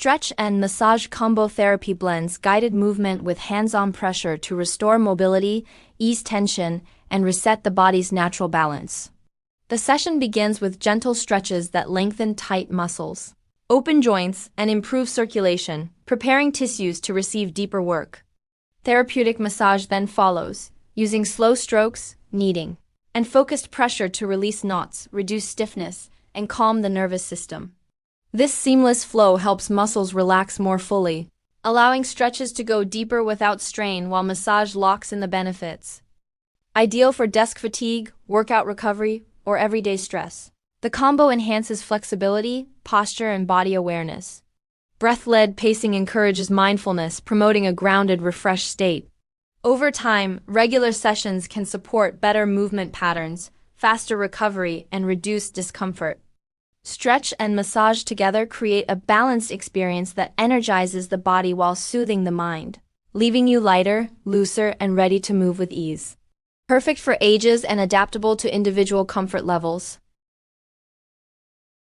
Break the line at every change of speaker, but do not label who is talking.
Stretch and massage combo therapy blends guided movement with hands-on pressure to restore mobility, ease tension, and reset the body's natural balance. The session begins with gentle stretches that lengthen tight muscles, open joints, and improve circulation, preparing tissues to receive deeper work. Therapeutic massage then follows, using slow strokes, kneading, and focused pressure to release knots, reduce stiffness, and calm the nervous system. This seamless flow helps muscles relax more fully, allowing stretches to go deeper without strain while massage locks in the benefits. Ideal for desk fatigue, workout recovery, or everyday stress. The combo enhances flexibility, posture, and body awareness. Breath-led pacing encourages mindfulness, promoting a grounded, refreshed state. Over time, regular sessions can support better movement patterns, faster recovery, and reduced discomfort. Stretch and massage together create a balanced experience that energizes the body while soothing the mind, leaving you lighter, looser, and ready to move with ease. Perfect for ages and adaptable to individual comfort levels.